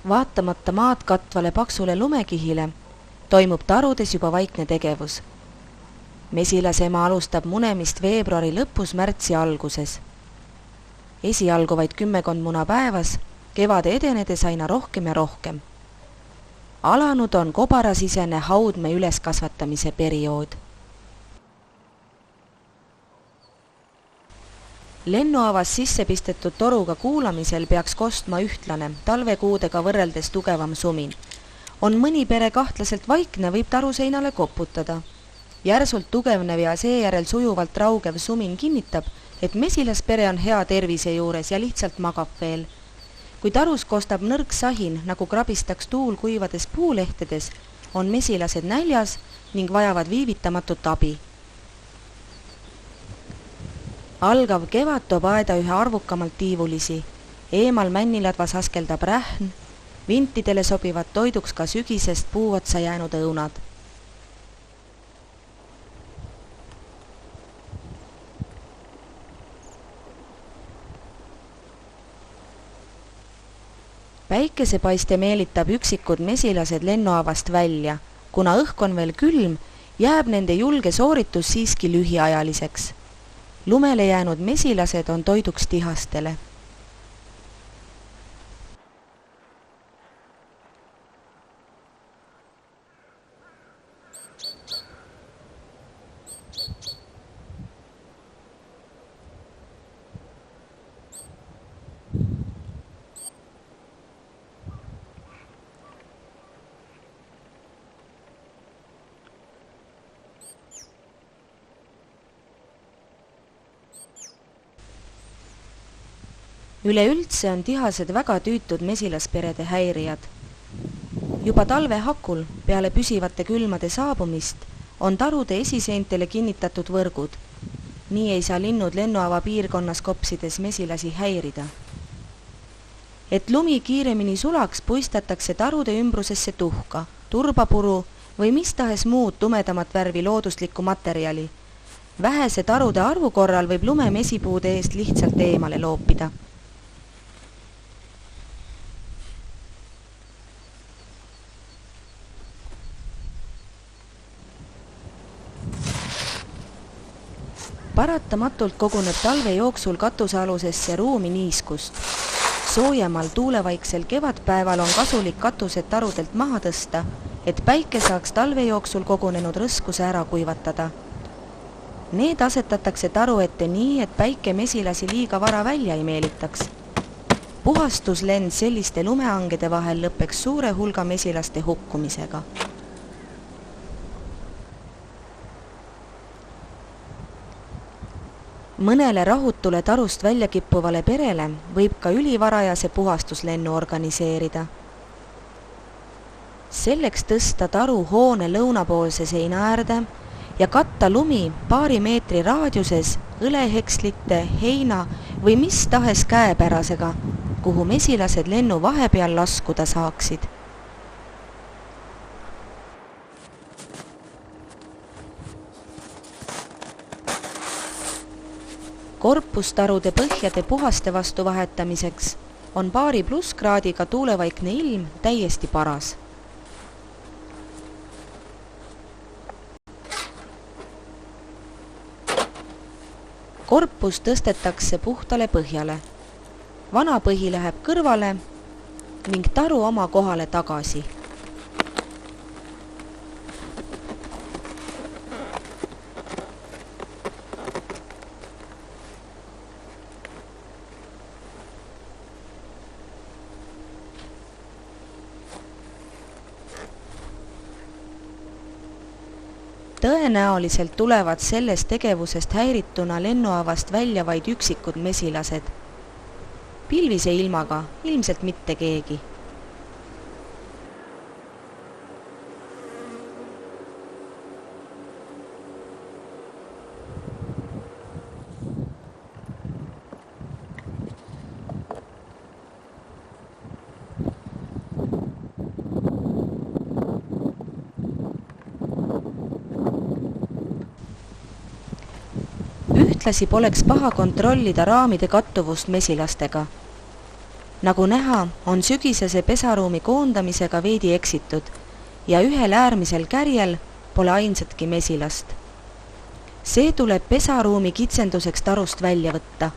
Vaatamata maad katvale paksule lumekihile toimub tarudes juba vaikne tegevus. Mesilasema alustab munemist veebruari lõpus märtsi alguses. Esialgu vaid 10 muna päevas, kevade edenedes aina rohkem ja rohkem. Alanud on kobarasisene haudme üleskasvatamise periood. Lennuavas sisse pistetud toruga kuulamisel peaks kostma ühtlane, talvekuudega võrreldes tugevam sumin. On mõni pere kahtlaselt vaikne, võib taruseinale koputada. Järsult tugevnev ja seejärel sujuvalt raugev sumin kinnitab, et mesilaspere on hea tervise juures ja lihtsalt magab veel. Kui tarus kostab nõrk sahin, nagu krabistaks tuul kuivades puulehtedes, on mesilased näljas ning vajavad viivitamatut abi. Algav kevad toob aeda ühe arvukamalt tiivulisi. Eemal männiladvas askeldab rähn, vintidele sobivad toiduks ka sügisest puuotsa jäänud õunad. Päikesepaiste meelitab üksikud mesilased lennuavast välja. Kuna õhk on veel külm, jääb nende julge sooritus siiski lühiajaliseks. Lumele jäänud mesilased on toiduks tihastele. Üleüldse on tihased väga tüütud mesilasperede häirijad. Juba talve hakul, peale püsivate külmade saabumist, on tarude esiseintele kinnitatud võrgud. Nii ei saa linnud lennuava piirkonnas kopsides mesilasi häirida. Et lumi kiiremini sulaks, puistatakse tarude ümbrusesse tuhka, turbapuru või mis tahes muud tumedamat värvi looduslikku materjali. Vähese tarude arvu korral võib lume mesipuude eest lihtsalt eemale loopida. Paratamatult koguneb talve jooksul katusealusesse ruumi niiskust. Soojemal tuulevaiksel kevadpäeval on kasulik katused tarudelt maha tõsta, et päike saaks talve jooksul kogunenud rõskuse ära kuivatada. Need asetatakse taru ette nii, et päike mesilasi liiga vara välja ei meelitaks. Puhastuslend selliste lumeangede vahel lõpeks suure hulga mesilaste hukkumisega. Mõnele rahutule tarust välja kippuvale perele võib ka ülivarajase puhastuslennu organiseerida. Selleks tõsta taru hoone lõunapoolse seina äärde ja katta lumi paari meetri raadiuses õlehekslite, heina või mis tahes käepärasega, kuhu mesilased lennu vahepeal laskuda saaksid. Korpustarude põhjade puhaste vastu vahetamiseks on paari plusskraadiga tuulevaikne ilm täiesti paras. Korpus tõstetakse puhtale põhjale. Vana põhi läheb kõrvale ning taru oma kohale tagasi. Tõenäoliselt tulevad sellest tegevusest häirituna lennuavast välja vaid üksikud mesilased. Pilvise ilmaga ilmselt mitte keegi. Ühtlasi poleks paha kontrollida raamide kattuvust mesilastega. Nagu näha, on sügisese pesaruumi koondamisega veidi eksitud ja ühel äärmisel kärjel pole ainsatki mesilast. See tuleb pesaruumi kitsenduseks tarust välja võtta.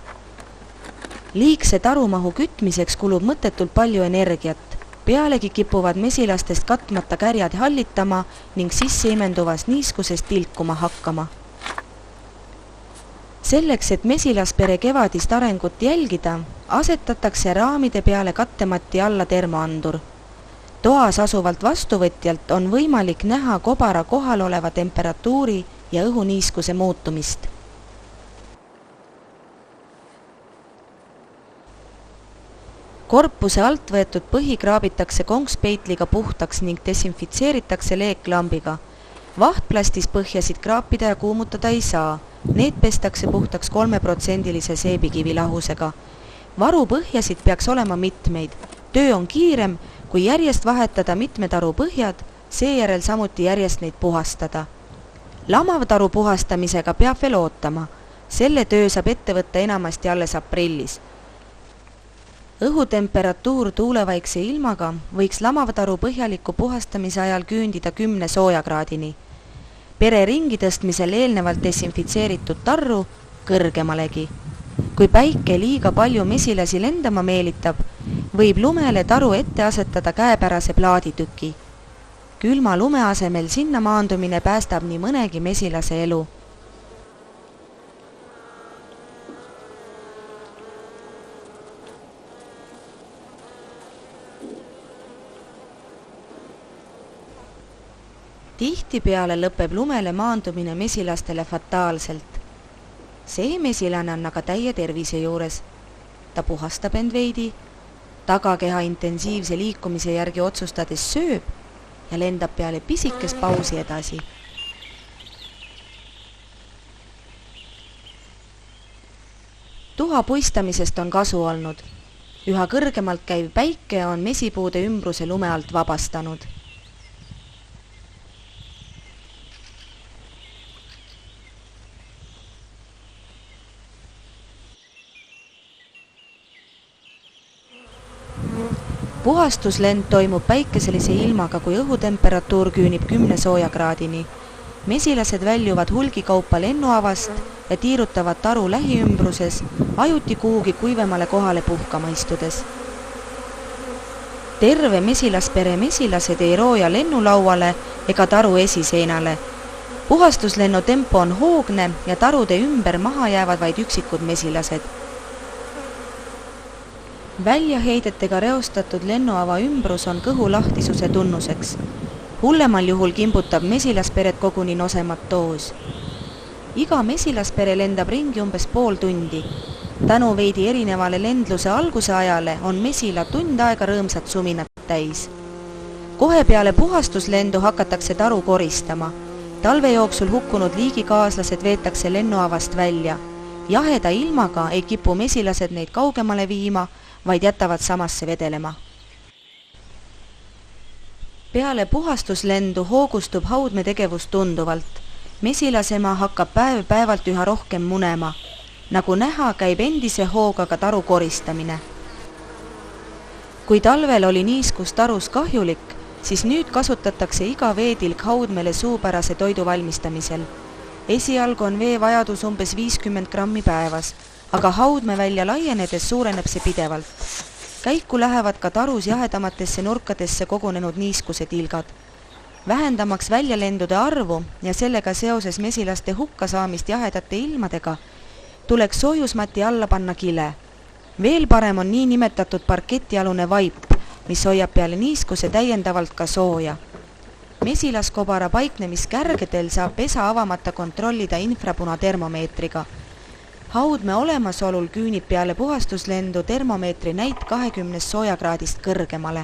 Liigse tarumahu kütmiseks kulub mõttetult palju energiat. Pealegi kipuvad mesilastest katmata kärjad hallitama ning sisse imenduvas niiskusest tilkuma hakkama. Selleks, et mesilaspere kevadist arengut jälgida, asetatakse raamide peale kattemati alla termoandur. Toas asuvalt vastuvõtjalt on võimalik näha kobara kohal oleva temperatuuri ja õhuniiskuse muutumist. Korpuse alt võetud põhi kraabitakse kongspeitliga puhtaks ning desinfitseeritakse leeklambiga. Vahtplastis põhjasid kraapida ja kuumutada ei saa. Need pestakse puhtaks 3% seebikivi lahusega. Varupõhjasid peaks olema mitmeid. Töö on kiirem, kui järjest vahetada mitme taru põhjad, seejärel samuti järjest neid puhastada. Lamavtaru puhastamisega peab veel ootama. Selle töö saab ette võtta enamasti alles aprillis. Õhutemperatuur tuulevaikse ilmaga võiks lamavtaru põhjaliku puhastamise ajal küündida 10 soojakraadini. Pere ringi tõstmisel eelnevalt desinfitseeritud tarru kõrgemalegi. Kui päike liiga palju mesilasi lendama meelitab, võib lumele taru ette asetada käepärase plaaditüki. Külma lume asemel sinna maandumine päästab nii mõnegi mesilase elu. Tihtipeale lõpeb lumele maandumine mesilastele fataalselt. See mesilane on aga täie tervise juures. Ta puhastab end veidi, tagakeha intensiivse liikumise järgi otsustades sööb ja lendab peale pisikes pausi edasi. Tuha puistamisest on kasu olnud. Üha kõrgemalt käiv päike on mesipuude ümbruse lume alt vabastanud. Puhastuslend toimub päikeselise ilmaga, kui õhutemperatuur küünib 10 soojakraadini. Mesilased väljuvad hulgikaupa lennuavast ja tiirutavad taru lähiümbruses, ajuti kuhugi kuivemale kohale puhkama istudes. Terve mesilaspere mesilased ei rooja lennulauale ega taru esiseinale. Puhastuslennu tempo on hoogne ja tarude ümber maha jäävad vaid üksikud mesilased. Väljaheidetega reostatud lennuava ümbrus on kõhulahtisuse tunnuseks. Hullemal juhul kimbutab mesilasperet koguni nosemat toos. Iga mesilaspere lendab ringi umbes pool tundi. Tänu veidi erinevale lendluse alguse ajale on mesila tund aega rõõmsat suminat täis. Kohe peale puhastuslendu hakatakse taru koristama. Talve jooksul hukkunud liigikaaslased veetakse lennuavast välja. Jaheda ilmaga ei kipu mesilased neid kaugemale viima, vaid jätavad samasse vedelema. Peale puhastuslendu hoogustub haudme tegevus tunduvalt. Mesilasema hakkab päev-päevalt üha rohkem munema. Nagu näha, käib endise hooga ka taru koristamine. Kui talvel oli niiskus tarus kahjulik, siis nüüd kasutatakse iga veetilk haudmele suupärase toidu valmistamisel. Esialgu on vee vajadus umbes 50 grammi päevas, aga haudme välja laienedes suureneb see pidevalt. Käiku lähevad ka tarus jahedamatesse nurkadesse kogunenud niiskuse tilgad. Vähendamaks väljalendude arvu ja sellega seoses mesilaste hukka saamist jahedate ilmadega, tuleks soojusmati alla panna kile. Veel parem on nii nimetatud parketialune vaip, mis hoiab peale niiskuse täiendavalt ka sooja. Mesilaskobara paiknemiskärgedel saab pesa avamata kontrollida infrapunatermomeetriga. Haudme olemasolul küünib peale puhastuslendu termomeetri näit 20 soojakraadist kõrgemale.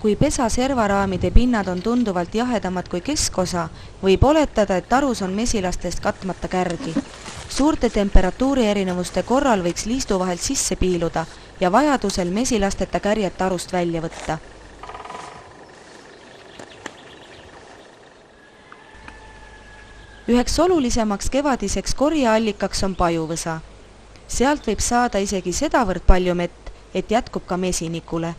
Kui pesa servaraamide pinnad on tunduvalt jahedamad kui keskosa, võib oletada, et tarus on mesilastest katmata kärgi. Suurte temperatuuri erinevuste korral võiks liistu vahelt sisse piiluda ja vajadusel mesilasteta kärjed tarust välja võtta. Üheks olulisemaks kevadiseks korjeallikaks on pajuvõsa. Sealt võib saada isegi sedavõrd palju mett, et jätkub ka mesinikule.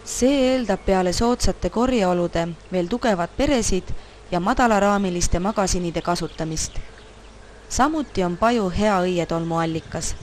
See eeldab peale soodsate korjeolude veel tugevad peresid ja madalaraamiliste magasinide kasutamist. Samuti on paju hea õietolmu allikas.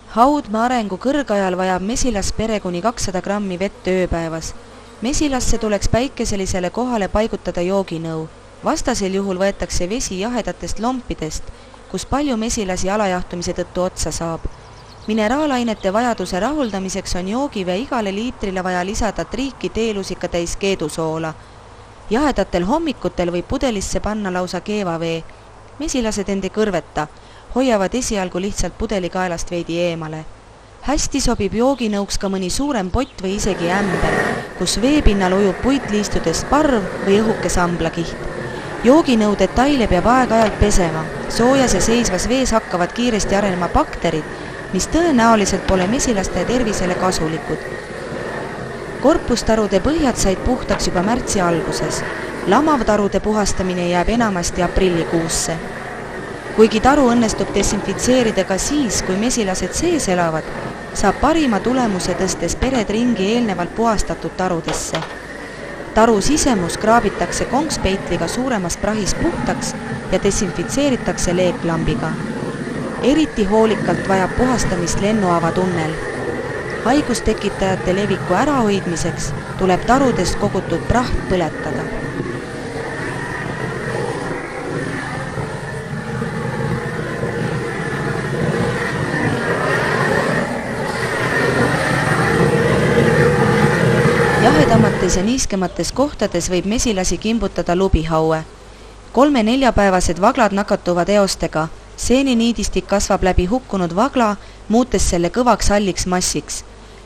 Haudme arengu kõrgajal vajab mesilaspere kuni 200 grammi vett ööpäevas. Mesilasse tuleks päikeselisele kohale paigutada jooginõu. Vastasel juhul võetakse vesi jahedatest lompidest, kus palju mesilasi alajahtumise tõttu otsa saab. Mineraalainete vajaduse rahuldamiseks on joogivee igale liitrile vaja lisada triiki teelusika täis keedusoola. Jahedatel hommikutel võib pudelisse panna lausa keevavee. Mesilased ende kõrveta, hoiavad esialgu lihtsalt pudeli kaelast veidi eemale. Hästi sobib jooginõuks ka mõni suurem pott või isegi ämber, kus veepinnal ujub puitliistudest parv või õhuke samblakiht. Jooginõu detaile peab aeg-ajalt pesema. Soojas ja seisvas vees hakkavad kiiresti arenema bakterid, mis tõenäoliselt pole mesilaste tervisele kasulikud. Korpustarude põhjad said puhtaks juba märtsi alguses. Lamavtarude puhastamine jääb enamasti aprillikuusse. Kuigi taru õnnestub desinfitseerida ka siis, kui mesilased sees elavad, saab parima tulemuse tõstes pered ringi eelnevalt puhastatud tarudesse. Taru sisemus kraabitakse kongspeitliga suuremas prahis puhtaks ja desinfitseeritakse leeklambiga. Eriti hoolikalt vajab puhastamist lennuava tunnel. Haigustekitajate leviku ärahoidmiseks tuleb tarudest kogutud praht põletada. Jahedamates ja niiskemates kohtades võib mesilasi kimbutada lubihaue. 3-4 päevased vaglad nakatuvad eostega. Seeniniidistik kasvab läbi hukkunud vagla, muutes selle kõvaks halliks massiks.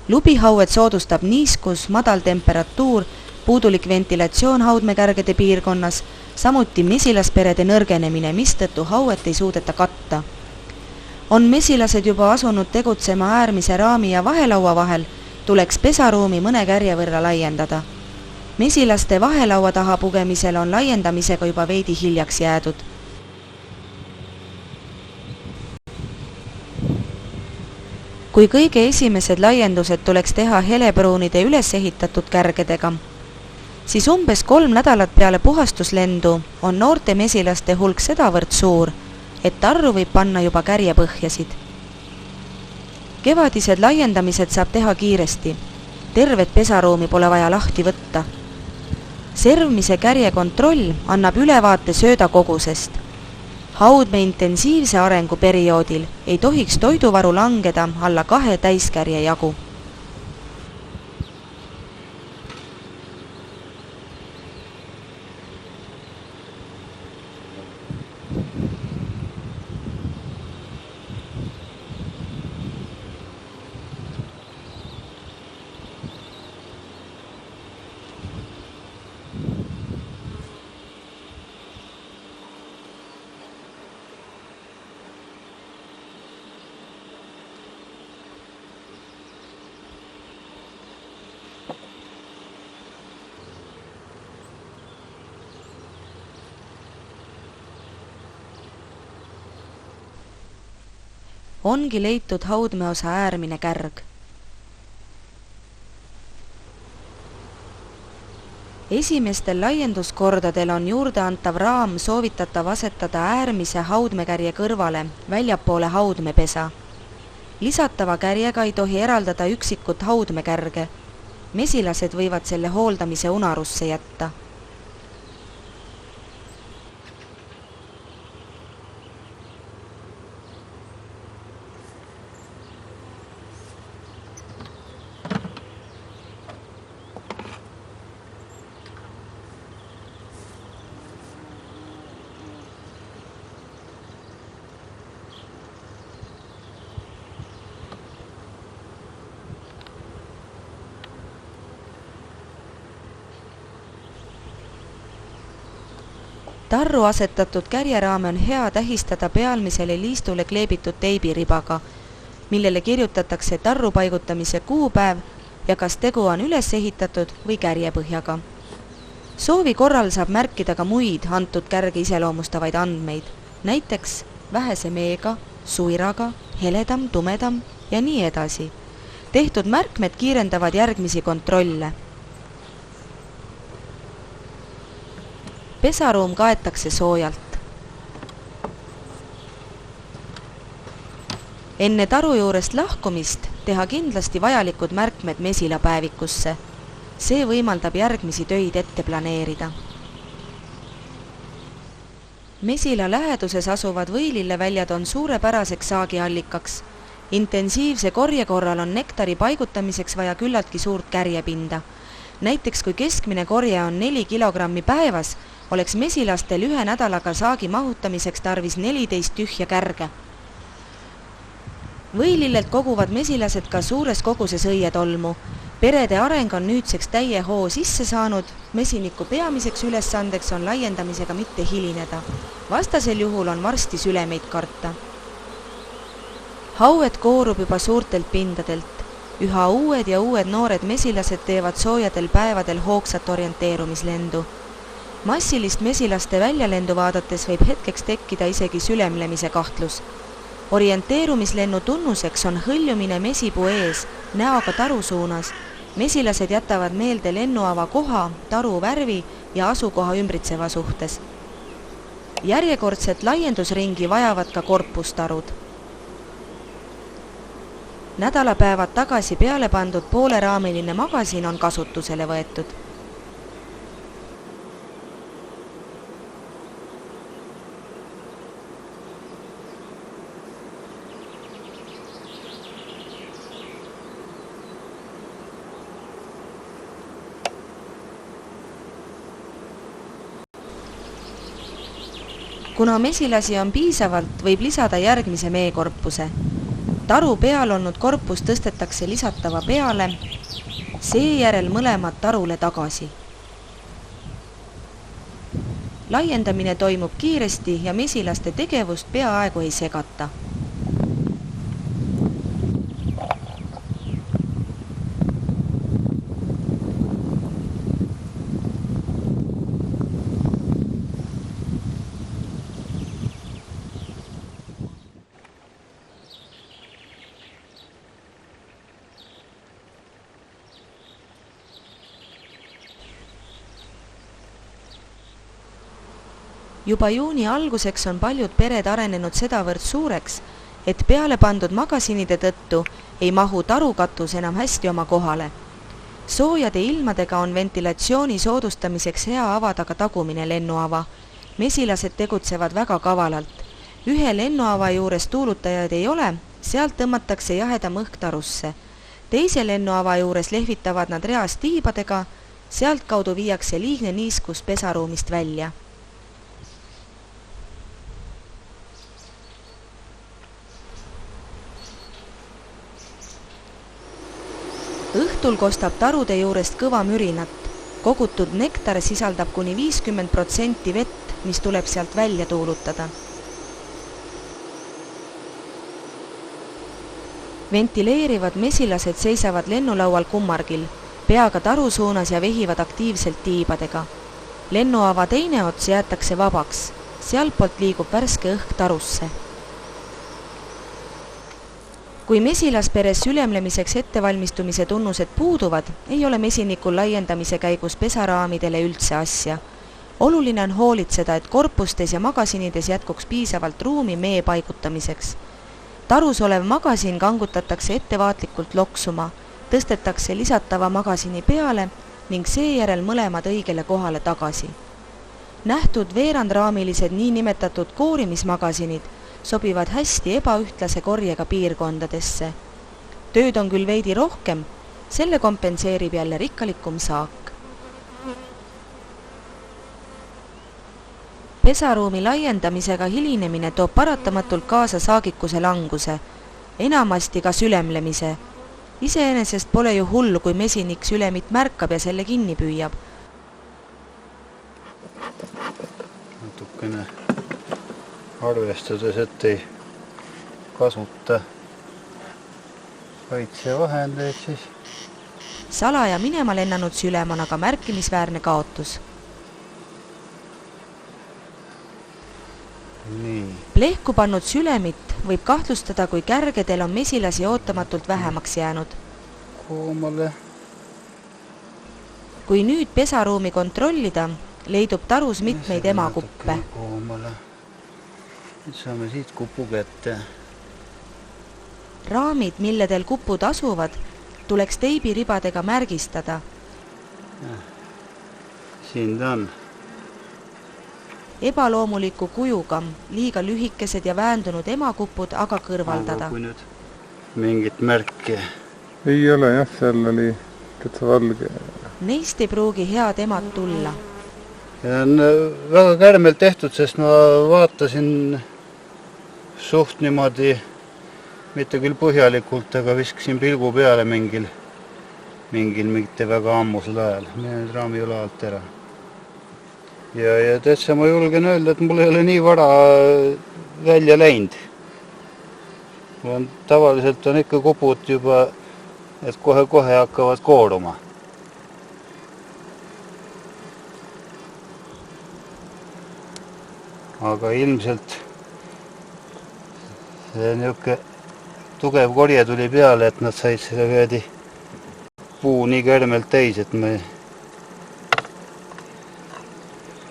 Lubihauet soodustab niiskus, madal temperatuur, puudulik ventilatsioon haudmekärgede piirkonnas, samuti mesilasperede nõrgenemine, mistõttu hauet ei suudeta katta. On mesilased juba asunud tegutsema äärmise raami ja vahelaua vahel, tuleks pesaruumi mõne kärje võrra laiendada. Mesilaste vahelaua taha pugemisel on laiendamisega juba veidi hiljaks jäädud. Kui kõige esimesed laiendused tuleks teha helepruunide üles ehitatud kärgedega, siis umbes 3 nädalat peale puhastuslendu on noorte mesilaste hulk sedavõrd suur, et tarru võib panna juba kärjepõhjasid. Kevadised laiendamised saab teha kiiresti. Tervet pesaruumi pole vaja lahti võtta. Servmise kärje kontroll annab ülevaate sööda kogusest. Haudme intensiivse arengu perioodil ei tohiks toiduvaru langeda alla 2 täiskärje jagu. Ongi leitud haudmeosa äärmine kärg. Esimestel laienduskordadel on juurdeantav raam soovitatav asetada äärmise haudmekärje kõrvale väljapoole haudmepesa. Lisatava kärjega ei tohi eraldada üksikut haudmekärge. Mesilased võivad selle hooldamise unarusse jätta. Tarru asetatud kärjeraame on hea tähistada pealmisele liistule kleebitud teibiribaga. millele kirjutatakse tarru paigutamise kuupäev ja kas tegu on üles ehitatud või kärjepõhjaga. Soovi korral saab märkida ka muid antud kärge iseloomustavaid andmeid, näiteks vähese meega, suiraga, heledam, tumedam ja nii edasi. Tehtud märkmed kiirendavad järgmisi kontrolle. Pesaruum kaetakse soojalt. Enne taru juurest lahkumist teha kindlasti vajalikud märkmed mesilapäevikusse. See võimaldab järgmisi töid ette planeerida. Mesila läheduses asuvad võililleväljad on suurepäraseks saagiallikaks. Intensiivse korje korral on nektari paigutamiseks vaja küllaltki suurt kärjepinda. Näiteks kui keskmine korje on 4 kilogrammi päevas, oleks mesilastel 1 nädalaga saagi mahutamiseks tarvis 14 tühja kärge. Võilillelt koguvad mesilased ka suures koguses õietolmu. Perede areng on nüüdseks täie hoo sisse saanud, mesiniku peamiseks ülesandeks on laiendamisega mitte hilineda. Vastasel juhul on varsti sülemeid karta. Hauet koorub juba suurtelt pindadelt. Üha uued ja uued noored mesilased teevad soojadel päevadel hoogsat orienteerumislendu. Massilist mesilaste väljalendu vaadates võib hetkeks tekkida isegi sülemlemise kahtlus. Orienteerumislennu tunnuseks on hõljumine mesipuu ees, näoga taru suunas. Mesilased jätavad meelde lennuava koha, taru värvi ja asukoha ümbritseva suhtes. Järjekordset laiendusringi vajavad ka korpustarud. Nädalapäevad tagasi peale pandud pooleraamiline magasin on kasutusele võetud. Kuna mesilasi on piisavalt, võib lisada järgmise meekorpuse. Taru peal olnud korpus tõstetakse lisatava peale, seejärel mõlemad tarule tagasi. Laiendamine toimub kiiresti ja mesilaste tegevust peaaegu ei segata. Juba juuni alguseks on paljud pered arenenud sedavõrd suureks, et peale pandud magasinide tõttu ei mahu tarukatus enam hästi oma kohale. Soojade ilmadega on ventilatsiooni soodustamiseks hea avada ka tagumine lennuava. Mesilased tegutsevad väga kavalalt. Ühe lennuava juures tuulutajaid ei ole, sealt tõmmatakse jahedam õhk tarusse. Teise lennuava juures lehvitavad nad reas tiibadega, sealt kaudu viiakse liigne niiskus pesaruumist välja. Õhtul kostab tarude juurest kõva mürinat. Kogutud nektar sisaldab kuni 50% vett, mis tuleb sealt välja tuulutada. Ventileerivad mesilased seisavad lennulaual kummargil, peaga taru suunas ja vehivad aktiivselt tiibadega. Lennuava teine ots jäetakse vabaks, sealtpoolt liigub värske õhk tarusse. Kui mesilasperes sülemlemiseks ettevalmistumise tunnused puuduvad, ei ole mesinikul laiendamise käigus pesaraamidele üldse asja. Oluline on hoolitseda, et korpustes ja magasinides jätkuks piisavalt ruumi mee paigutamiseks. Tarus olev magasin kangutatakse ettevaatlikult loksuma, tõstetakse lisatava magasini peale ning seejärel mõlemad õigele kohale tagasi. Nähtud veerandraamilised niinimetatud koorimismagasinid sobivad hästi ebaühtlase korjega piirkondadesse. Tööd on küll veidi rohkem, selle kompenseerib jälle rikkalikum saak. Pesaruumi laiendamisega hilinemine toob paratamatult kaasa saagikuse languse, enamasti ka sülemlemise. Iseenesest pole ju hullu, kui mesinik sülemit märkab ja selle kinni püüab. Natukene arvestades, et ei kasvuta kaitsevahendeid siis. Salaja minema lennanud sülem on aga märkimisväärne kaotus. Nii. Plehku pannud sülemit võib kahtlustada, kui kärgedel on mesilasi ootamatult vähemaks jäänud. Koomale. Kui nüüd pesaruumi kontrollida, leidub tarus mitmeid emakuppe. Koomale. Nüüd saame siit kupu kätte. Raamid, milledel kupud asuvad, tuleks teibiribadega märgistada. Siin ta on. Ebaloomuliku kujuga, liiga lühikesed ja väändunud emakupud aga kõrvaldada. Kui nüüd mingit märki. Ei ole jah, seal oli täitsa valge. Neist ei pruugi head emad tulla. Ja on väga kärmelt tehtud, sest ma vaatasin suht niimoodi, mitte küll põhjalikult, aga viskasin pilgu peale mingil mitte väga ammusel ajal. Mine nüüd raamijola alt ära. Ja täitsa ma julgen öelda, et mul ei ole nii vara välja läinud. Tavaliselt on ikka kupud juba, et kohe hakkavad kooruma. Aga ilmselt see niuke tugev korje tuli peale, et nad said selle veedi puu nii kärmelt täis, et me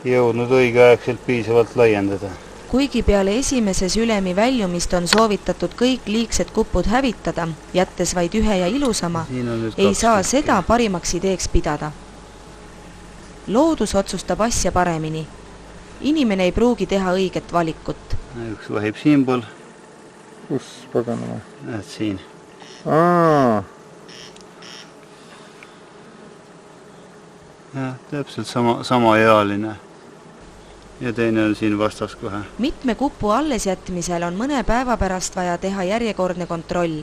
jõudnud õigeaegselt piisavalt laiendada. Kuigi peale esimese sülemi väljumist on soovitatud kõik liigsed kupud hävitada, jättes vaid ühe ja ilusama, ei saa seda parimaks ideeks pidada. Loodus otsustab asja paremini. Inimene ei pruugi teha õiget valikut. Üks vahib siinpool. Kus paganama? Näed siin. Ja, täpselt sama ealine. Ja teine on siin vastas kohe. Mitme kupu alles jätmisel on mõne päeva pärast vaja teha järjekordne kontroll.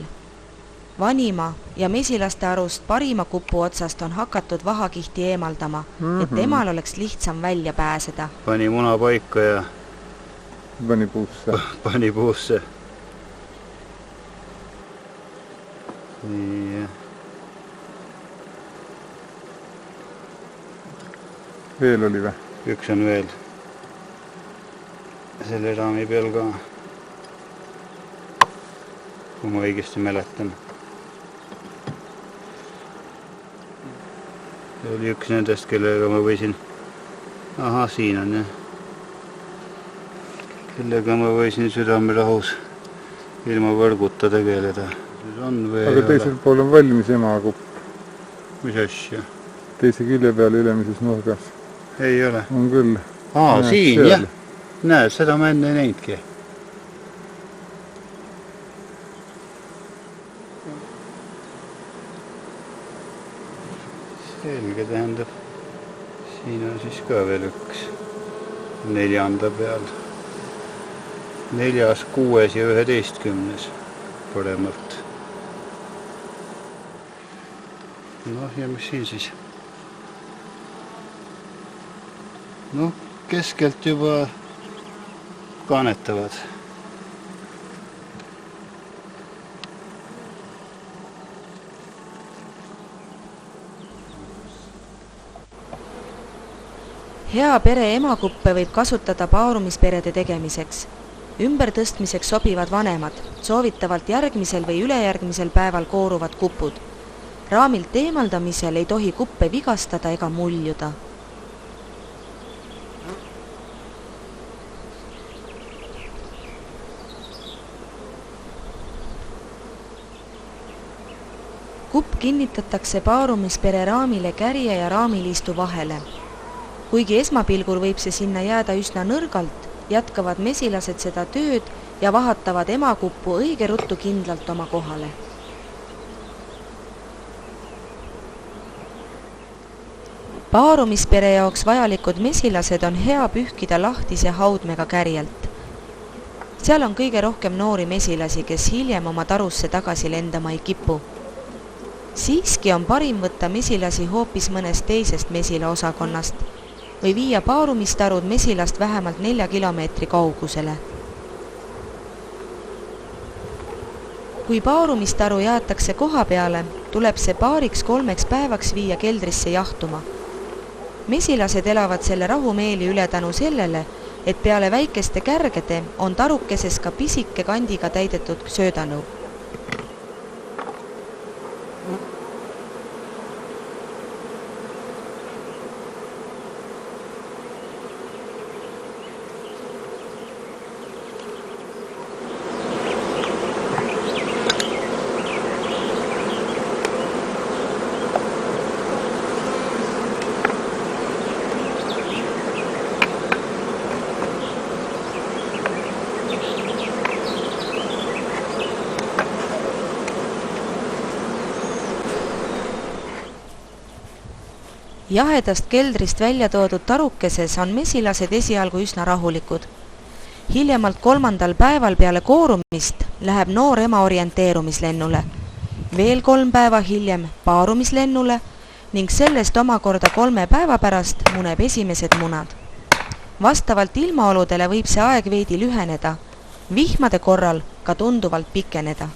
Vanima ja mesilaste arust parima kupu otsast on hakatud vahakihti eemaldama, et emal oleks lihtsam välja pääseda. Pani muna paika ja pani puusse. Nii. Veel oli või? Üks on veel. Selle raami peal ka. Kui ma õigesti mäletan. See oli üks nendest, kellega ma võisin... Aha, siin on jah. Kellega ma võisin südamerahus ilma võrguta tegeleda. Aga teisel pool on valmis emakupp. Mis asja? Teise külje peal ülemises nurgas. Ei ole. On küll. Siin jah. Näed, seda ma enne ei näinudki. Selge tähendab. Siin on siis ka veel üks 4. peal. 4., 6. ja 11. paremalt. Noh, ja mis siin siis? Noh, keskelt juba kaanetavad. Hea pere emakuppe võib kasutada paarumisperede tegemiseks. Ümbertõstmiseks sobivad vanemad, soovitavalt järgmisel või ülejärgmisel päeval kooruvad kupud. Raamilt eemaldamisel ei tohi kuppe vigastada ega muljuda. Kupp kinnitatakse paarumispere raamile kärje ja raamiliistu vahele. Kuigi esmapilgul võib see sinna jääda üsna nõrgalt, jätkavad mesilased seda tööd ja vahatavad emakuppu õige ruttu kindlalt oma kohale. Paarumispere jaoks vajalikud mesilased on hea pühkida lahtise haudmega kärjelt. Seal on kõige rohkem noori mesilasi, kes hiljem oma tarusse tagasi lendama ei kipu. Siiski on parim võtta mesilasi hoopis mõnest teisest mesila osakonnast või viia paarumistarud mesilast vähemalt 4 kilomeetri kaugusele. Kui paarumistaru jaetakse koha peale, tuleb see 2-3 päevaks viia keldrisse jahtuma. Mesilased elavad selle rahumeeli üle tänu sellele, et peale väikeste kärgede on tarukeses ka pisike kandiga täidetud söödanõu. Jahedast keldrist välja toodud tarukeses on mesilased esialgu üsna rahulikud. Hiljemalt 3. päeval peale koorumist läheb noor ema orienteerumislennule, veel 3 päeva hiljem paarumislennule ning sellest omakorda 3 päeva pärast muneb esimesed munad. Vastavalt ilmaoludele võib see aeg veidi lüheneda, vihmade korral ka tunduvalt pikeneda.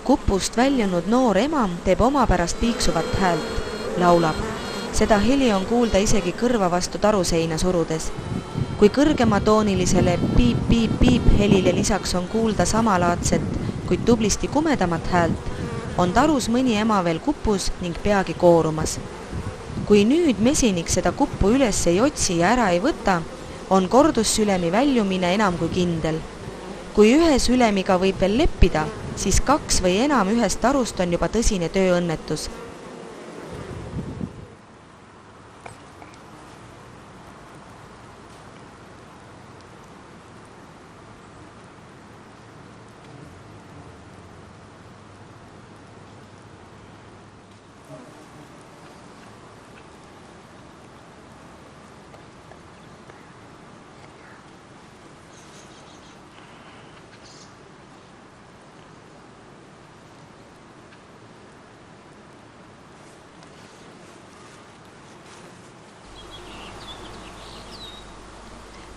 Kupust väljunud noor ema teeb omapärast piiksuvat häält, laulab. Seda heli on kuulda isegi kõrva vastu taruseina surudes. Kui kõrgematoonilisele piip-piip-piip helile lisaks on kuulda samalaadset, kuid tublisti kumedamat häält, on tarus mõni ema veel kupus ning peagi koorumas. Kui nüüd mesinik seda kuppu üles ei otsi ja ära ei võta, on kordussülemi väljumine enam kui kindel. Kui ühe sülemiga võib veel leppida, siis 2 või enam ühest tarust on juba tõsine tööõnnetus.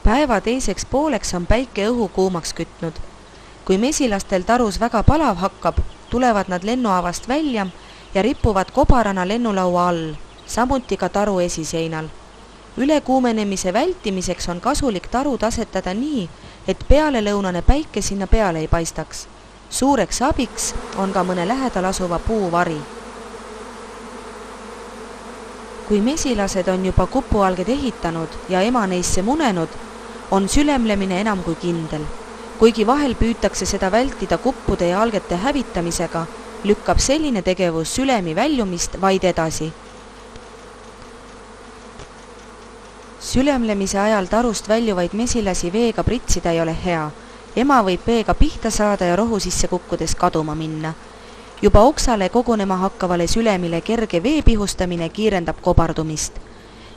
Päeva teiseks pooleks on päike õhu kuumaks kütnud. Kui mesilastel tarus väga palav hakkab, tulevad nad lennuavast välja ja ripuvad kobarana lennulaua all, samuti ka taru esiseinal. Ülekuumenemise vältimiseks on kasulik tarud asetada nii, et pealelõunane päike sinna peale ei paistaks. Suureks abiks on ka mõne lähedal asuva puuvari. Kui mesilased on juba kupualged ehitanud ja ema neisse munenud, on sülemlemine enam kui kindel. Kuigi vahel püütakse seda vältida kuppude ja algete hävitamisega, lükkab selline tegevus sülemi väljumist vaid edasi. Sülemlemise ajal tarust väljuvaid mesilasi veega pritsida ei ole hea. Ema võib veega pihta saada ja rohu sisse kukkudes kaduma minna. Juba oksale kogunema hakkavale sülemile kerge vee pihustamine kiirendab kobardumist.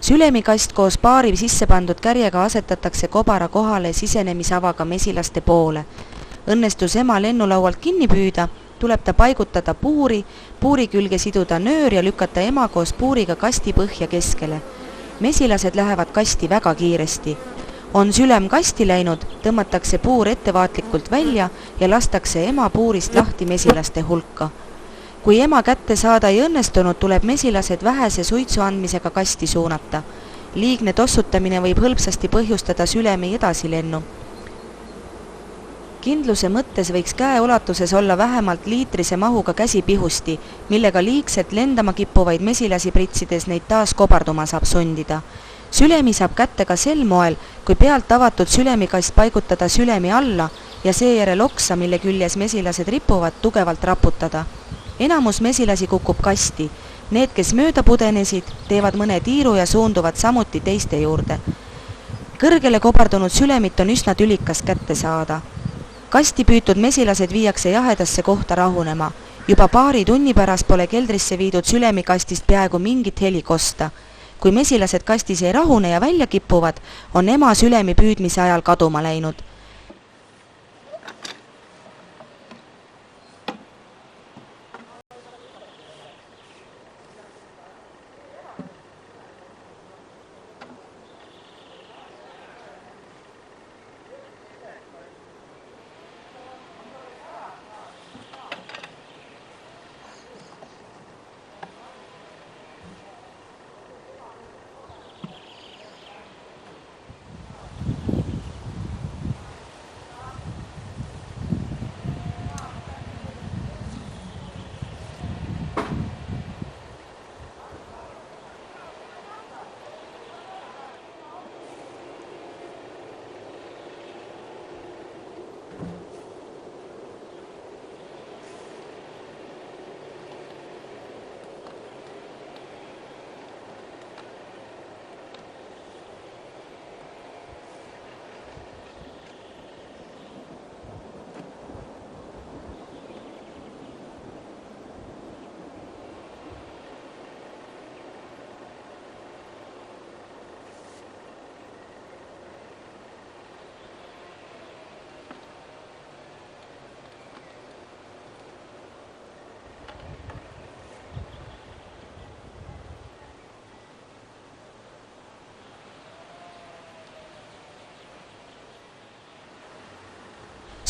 Sülemikast koos paari sisse pandud kärjega asetatakse kobara kohale sisenemisavaga mesilaste poole. Õnnestus ema lennulaualt kinni püüda, tuleb ta paigutada puuri külge siduda nöör ja lükata ema koos puuriga kasti põhja keskele. Mesilased lähevad kasti väga kiiresti. On sülem kasti läinud, tõmmatakse puur ettevaatlikult välja ja lastakse ema puurist lahti mesilaste hulka. Kui ema kätte saada ei õnnestunud, tuleb mesilased vähese suitsu andmisega kasti suunata. Liigne tossutamine võib hõlpsasti põhjustada sülemi edasilennu. Kindluse mõttes võiks käeulatuses olla vähemalt liitrise mahuga käsipihusti, millega liigselt lendama kippuvaid mesilasi pritsides neid taas kobarduma saab sundida. Sülemi saab kätte ka sel moel, kui pealt avatud sülemikast paigutada sülemi alla ja seejärel oksa, mille küljes mesilased ripuvad, tugevalt raputada. Enamus mesilasi kukub kasti. Need, kes mööda pudenesid, teevad mõne tiiru ja suunduvad samuti teiste juurde. Kõrgele kobardunud sülemit on üsna tülikas kätte saada. Kasti püütud mesilased viiakse jahedasse kohta rahunema. Juba paari tunni pärast pole keldrisse viidud sülemikastist peaaegu mingit heli kosta. Kui mesilased kastis ei rahune ja välja kipuvad, on ema sülemi püüdmise ajal kaduma läinud.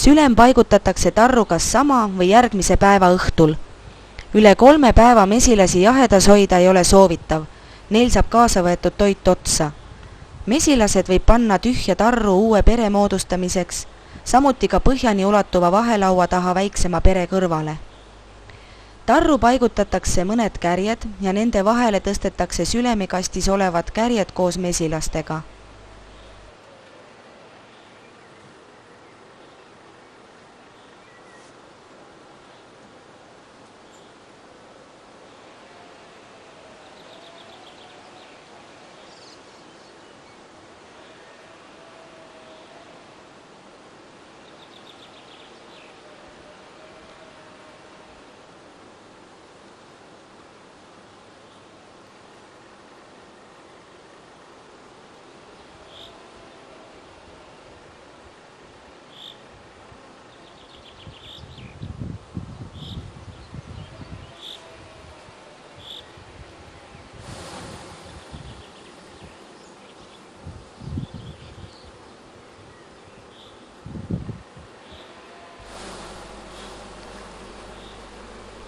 Sülem paigutatakse tarru kas sama või järgmise päeva õhtul. Üle 3 päeva mesilasi jahedas hoida ei ole soovitav. Neil saab kaasa võetud toit otsa. Mesilased võib panna tühja tarru uue pere moodustamiseks, samuti ka põhjani ulatuva vahelaua taha väiksema pere kõrvale. Tarru paigutatakse mõned kärjed ja nende vahele tõstetakse sülemikastis olevad kärjed koos mesilastega.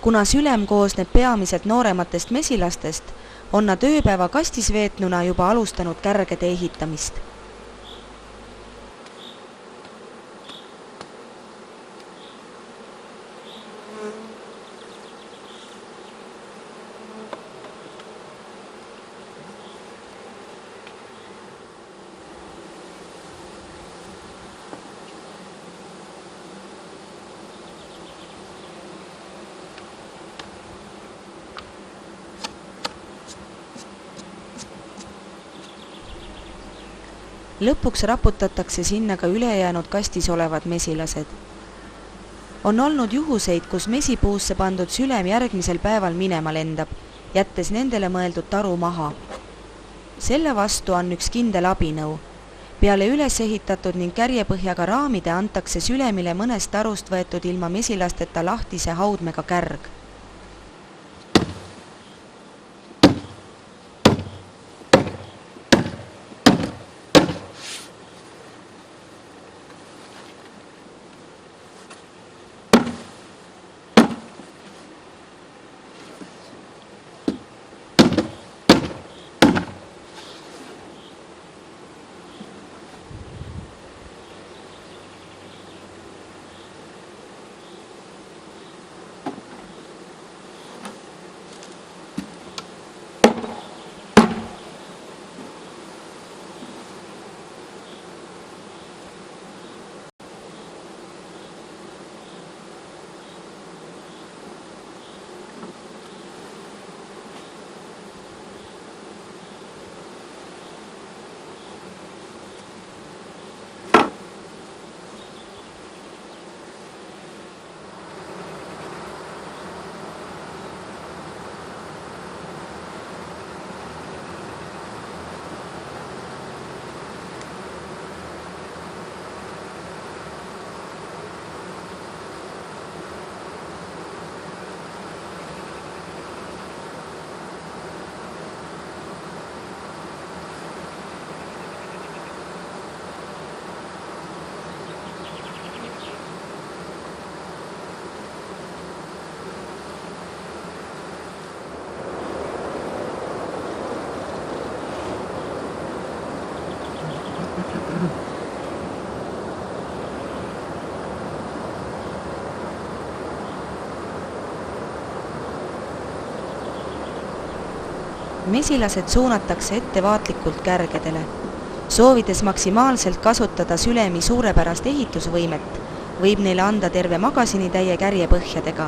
Kuna sülem koosneb peamiselt noorematest mesilastest, on nad ööpäeva kastis veetnuna juba alustanud kärgede ehitamist. Lõpuks raputatakse sinna ka ülejäänud kastis olevad mesilased. On olnud juhuseid, kus mesipuusse pandud sülem järgmisel päeval minema lendab, jättes nendele mõeldud taru maha. Selle vastu on üks kindel abinõu. Peale üles ehitatud ning kärjepõhjaga raamide antakse sülemile mõnest tarust võetud ilma mesilasteta lahtise haudmega kärg. mesilased suunatakse ettevaatlikult kärgedele. Soovides maksimaalselt kasutada sülemi suurepärast ehitusvõimet, võib neile anda terve magasinitäie kärjepõhjadega.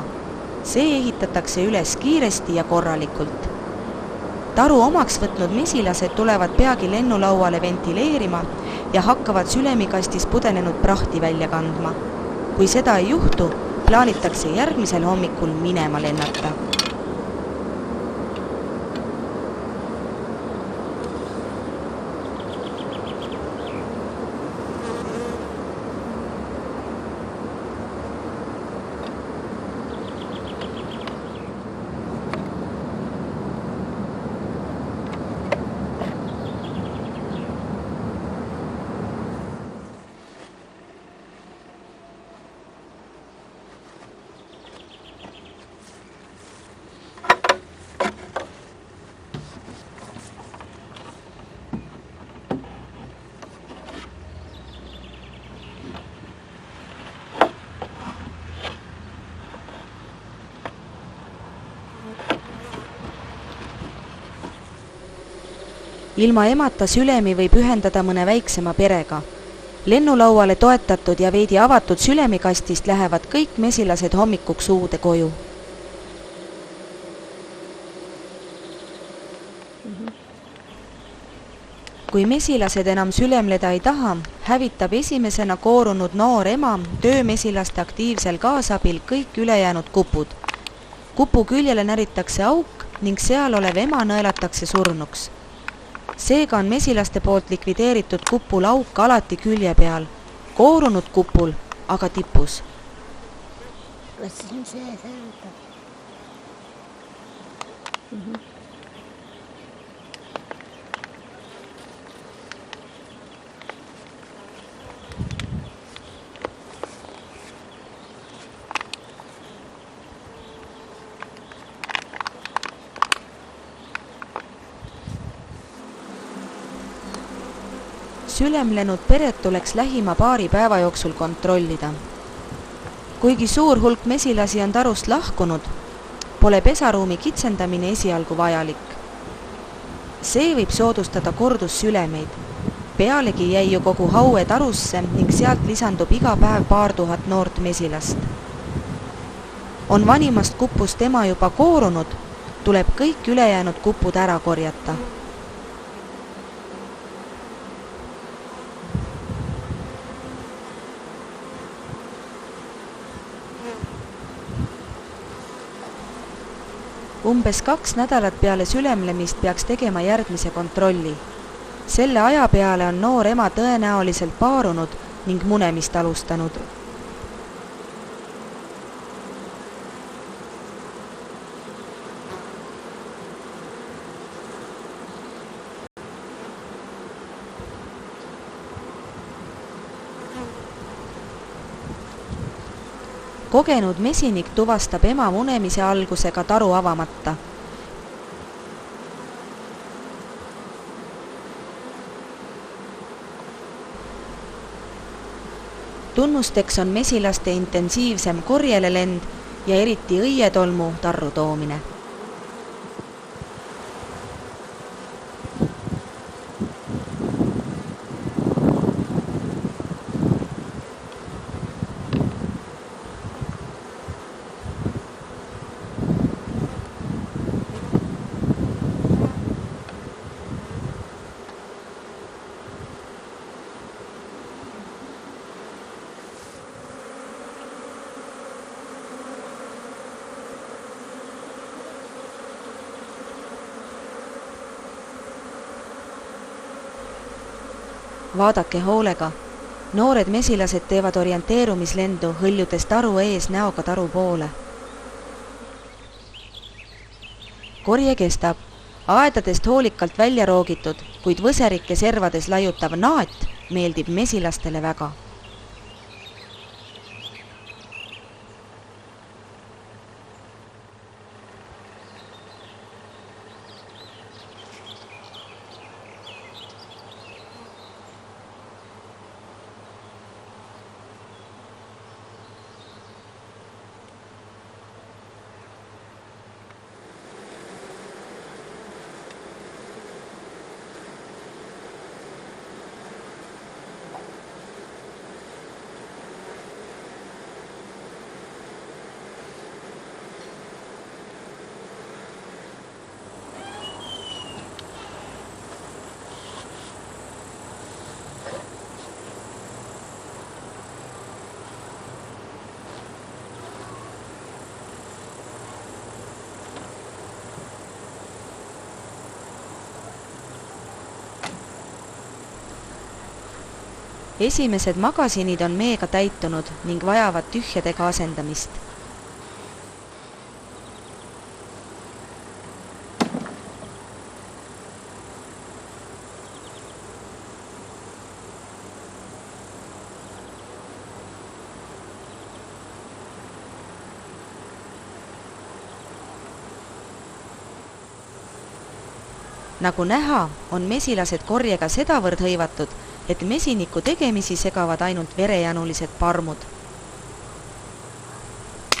See ehitatakse üles kiiresti ja korralikult. Taru omaks võtnud mesilased tulevad peagi lennulauale ventileerima ja hakkavad sülemikastis pudenenud prahti välja kandma. Kui seda ei juhtu, plaanitakse järgmisel hommikul minema lennata. Ilma emata sülemi võib ühendada mõne väiksema perega. Lennulauale toetatud ja veidi avatud sülemikastist lähevad kõik mesilased hommikuks uude koju. Kui mesilased enam sülemleda ei taha, hävitab esimesena koorunud noor ema töömesilaste aktiivsel kaasabil kõik ülejäänud kupud. Kupu küljele näritakse auk ning seal olev ema nõelatakse surnuks. Seega on mesilaste poolt likvideeritud kupul auk alati külje peal, koorunud kupul, aga tipus. Sülemlenud peret tuleks lähima paari päeva jooksul kontrollida. Kuigi suur hulk mesilasi on tarust lahkunud, pole pesaruumi kitsendamine esialgu vajalik. See võib soodustada kordussülemeid. Pealegi jäi ju kogu haue tarusse ning sealt lisandub iga päev paar tuhat noort mesilast. On vanimast kupust ema juba koorunud, tuleb kõik ülejäänud kupud ära korjata. Umbes 2 nädalat peale sülemlemist peaks tegema järgmise kontrolli. Selle aja peale on noor ema tõenäoliselt paarunud ning munemist alustanud. Kogenud mesinik tuvastab ema munemise algusega taru avamata. Tunnusteks on mesilaste intensiivsem korjele lend ja eriti õietolmu tarru toomine. Vaadake hoolega. Noored mesilased teevad orienteerumislendu, hõljudes taru ees näoga taru poole. Korje kestab. Aedadest hoolikalt välja roogitud, kuid võserike servades laiutav naat meeldib mesilastele väga. Esimesed magasinid on meega täitunud ning vajavad tühjadega asendamist. Nagu näha, on mesilased korjega sedavõrd hõivatud, et mesiniku tegemisi segavad ainult verejanulised parmud.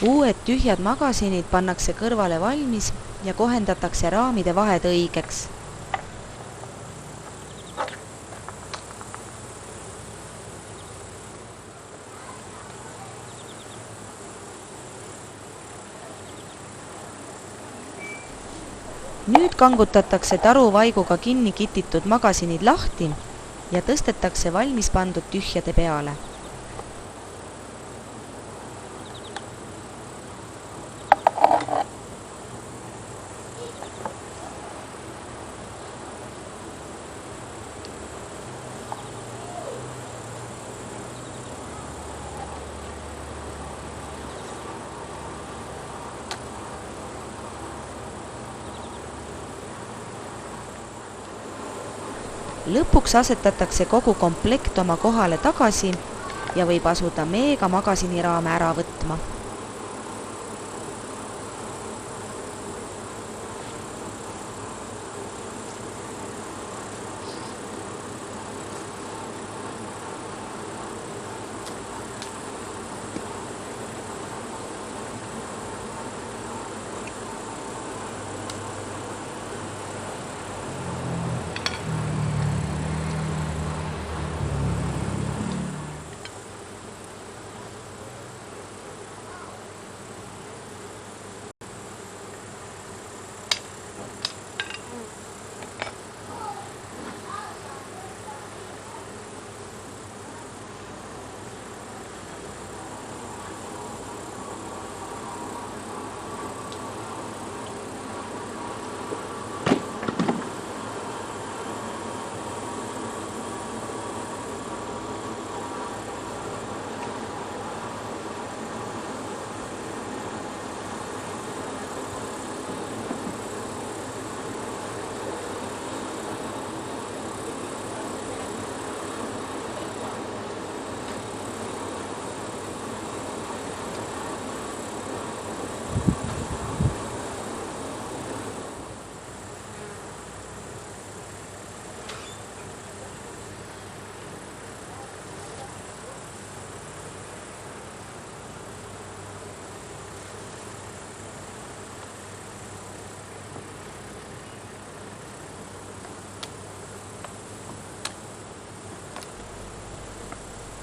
Uued tühjad magasinid pannakse kõrvale valmis ja kohendatakse raamide vahed õigeks. Nüüd kangutatakse taruvaiguga kinni kititud magasinid lahti ja tõstetakse valmis pandud tühjade peale. Lõpuks asetatakse kogu komplekt oma kohale tagasi ja võib asuda meega magasiniraame ära võtma.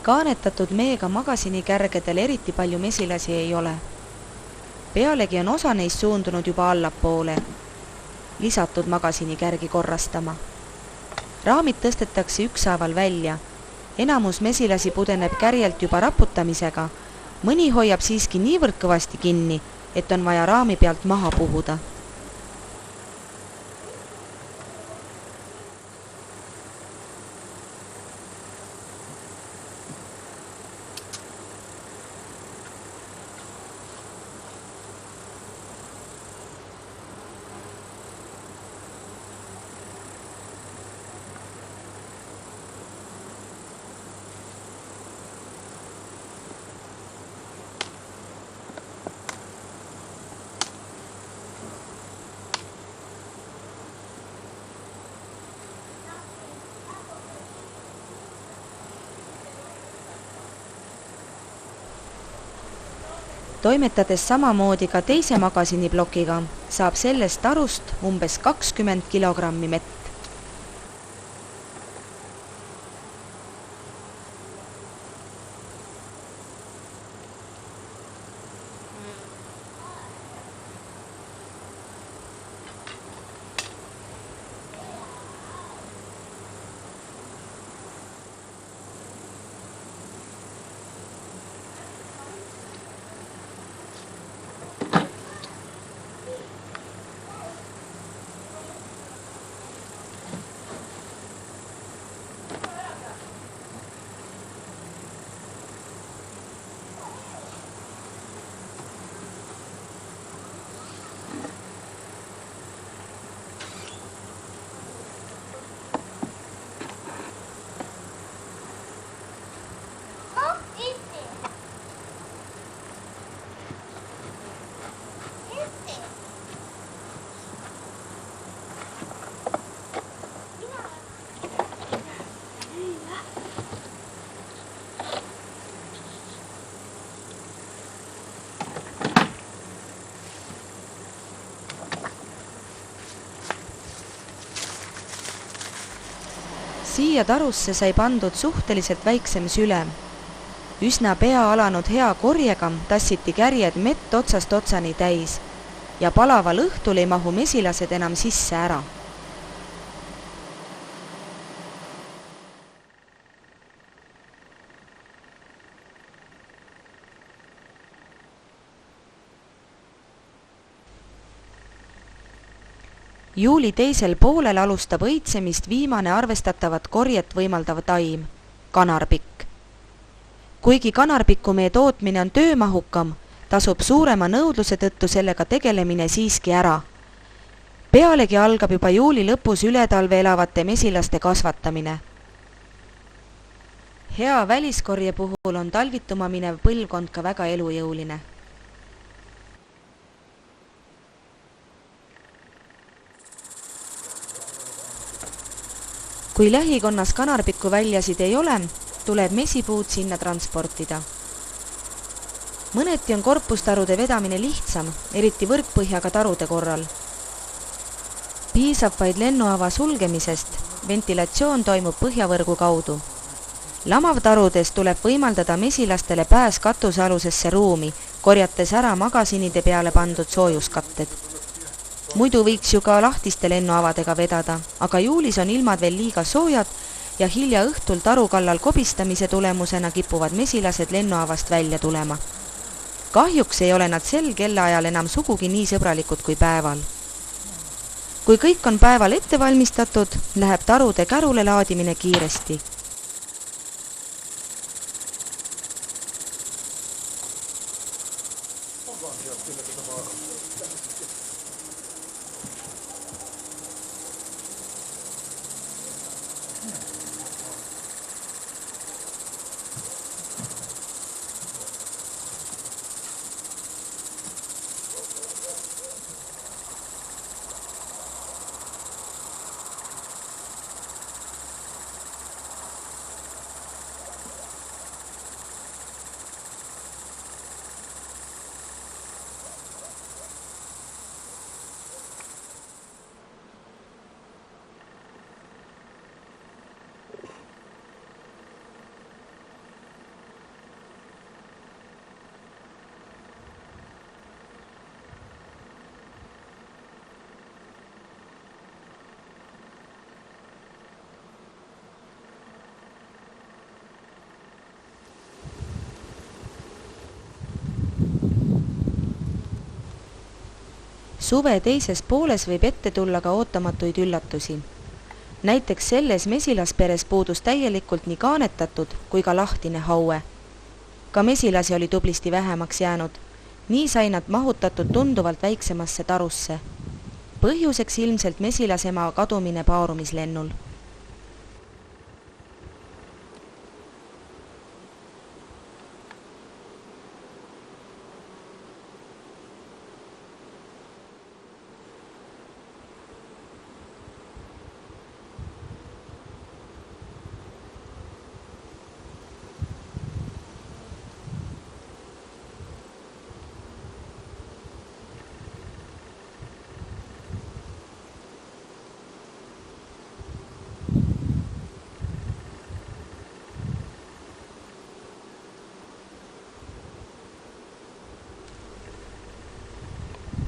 Kaanetatud meega magasinikärgedel eriti palju mesilasi ei ole. Pealegi on osa neist suundunud juba allapoole, lisatud magasinikärgi korrastama. Raamid tõstetakse ükshaaval välja. Enamus mesilasi pudeneb kärjelt juba raputamisega. Mõni hoiab siiski niivõrd kõvasti kinni, et on vaja raami pealt maha puhuda. Toimetades samamoodi ka teise magasiniblokiga, saab sellest tarust umbes 20 kilogrammi mett. hiljatarusse sai pandud suhteliselt väiksem sülem. Üsna pea alanud hea korjega tassiti kärjed mett otsast otsani täis ja palaval õhtul ei mahu mesilased enam sisse ära. Juuli teisel poolel alustab õitsemist viimane arvestatavat korjet võimaldav taim, kanarpikk. Kuigi kanarpikkumee tootmine on töömahukam, tasub suurema nõudluse tõttu sellega tegelemine siiski ära. Pealegi algab juba juuli lõpus ületalve elavate mesilaste kasvatamine. Hea väliskorje puhul on talvituma minev põlvkond ka väga elujõuline. Kui lähikonnas kanarpikku väljasid ei ole, tuleb mesipuud sinna transportida. Mõneti on korpustarude vedamine lihtsam, eriti võrkpõhjaga tarude korral. Piisab vaid lennuava sulgemisest, ventilatsioon toimub põhjavõrgu kaudu. Lamavtarudest tuleb võimaldada mesilastele pääs katusealusesse ruumi, korjates ära magasinide peale pandud soojuskatted. Muidu võiks ju ka lahtiste lennuavadega vedada, aga juulis on ilmad veel liiga soojad ja hilja õhtul taru kallal kobistamise tulemusena kipuvad mesilased lennuavast välja tulema. Kahjuks ei ole nad sel kellaajal enam sugugi nii sõbralikud kui päeval. Kui kõik on päeval ette valmistatud, läheb tarude kärule laadimine kiiresti. Suve teises pooles võib ette tulla ka ootamatuid üllatusi. Näiteks selles mesilasperes puudus täielikult nii kaanetatud kui ka lahtine haue. Ka mesilasi oli tublisti vähemaks jäänud. Nii sai nad mahutatud tunduvalt väiksemasse tarusse. Põhjuseks ilmselt mesilasema kadumine paarumislennul.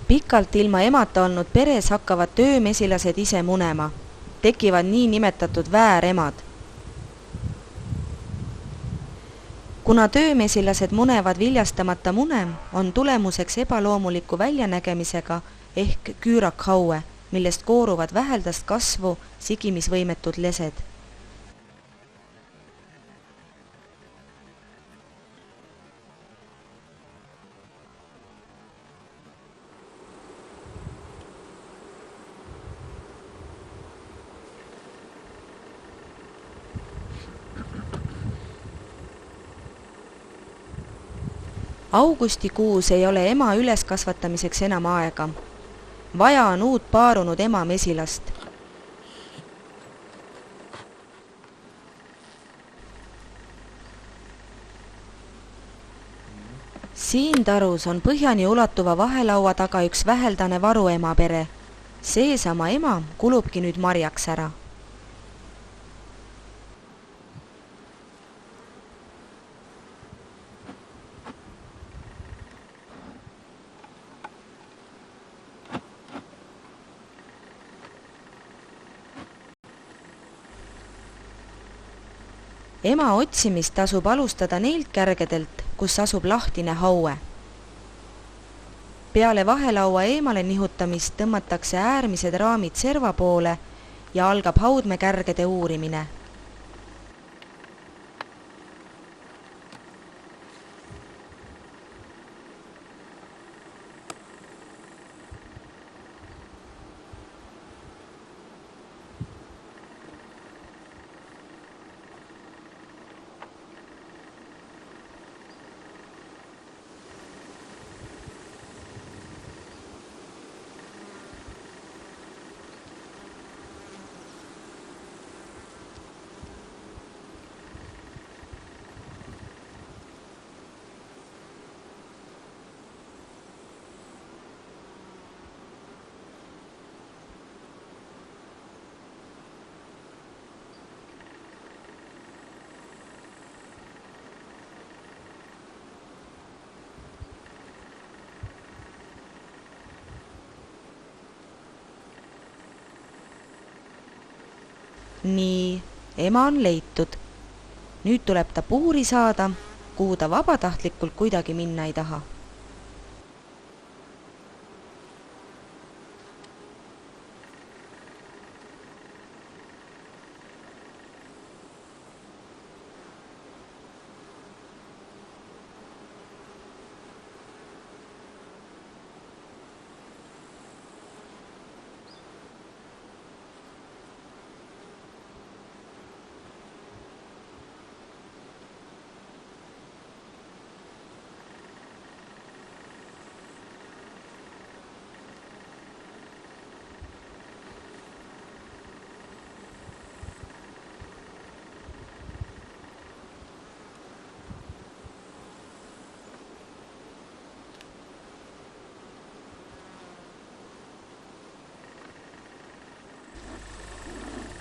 Pikalt ilma emata olnud peres hakkavad töömesilased ise munema. Tekivad nii nimetatud vääremad. Kuna töömesilased munevad viljastamata mune, on tulemuseks ebaloomuliku väljanägemisega ehk küürakhaue, millest kooruvad väheldast kasvu sigimisvõimetud lesed. Augustikuus ei ole ema üleskasvatamiseks enam aega. Vaja on uut paarunud ema mesilast. Siin tarus on põhjani ulatuva vahelaua taga üks väheldane varuema pere. Seesama ema kulubki nüüd marjaks ära. Ema otsimist tasub alustada neilt kärgedelt, kus asub lahtine haue. Peale vahelaua eemale nihutamist tõmmatakse äärmised raamid serva poole ja algab haudmekärgede uurimine. Nii, ema on leitud. Nüüd tuleb ta puuri saada, kuhu ta vabatahtlikult kuidagi minna ei taha.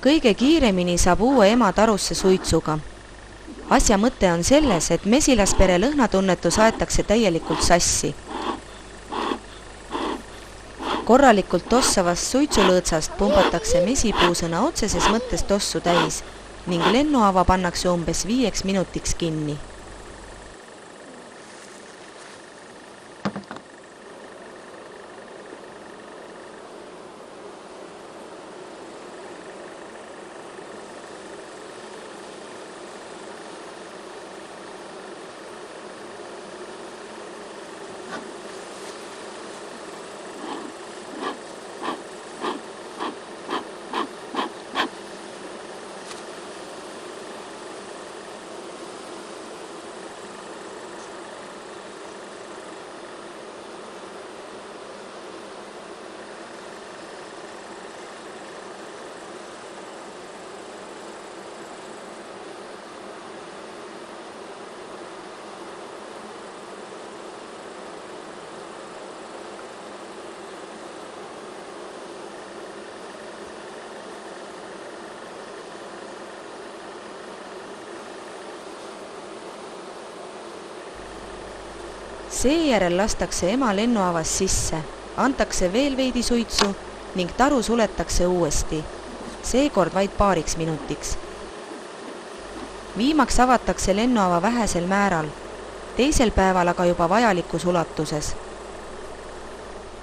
Kõige kiiremini saab uue ema tarusse suitsuga. Asja mõte on selles, et mesilaspere lõhnatunnetus aetakse täielikult sassi. Korralikult tossavast suitsulõõtsast pumbatakse mesipuusõna otseses mõttes tossu täis ning lennuava pannakse umbes 5 minutiks kinni. Seejärel lastakse ema lennuavas sisse, antakse veel veidi suitsu ning taru suletakse uuesti, seekord vaid paariks minutiks. Viimaks avatakse lennuava vähesel määral, teisel päeval aga juba vajalikus ulatuses.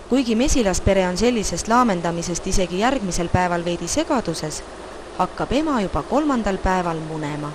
Kuigi mesilaspere on sellisest laamendamisest isegi järgmisel päeval veidi segaduses, hakkab ema juba 3. päeval munema.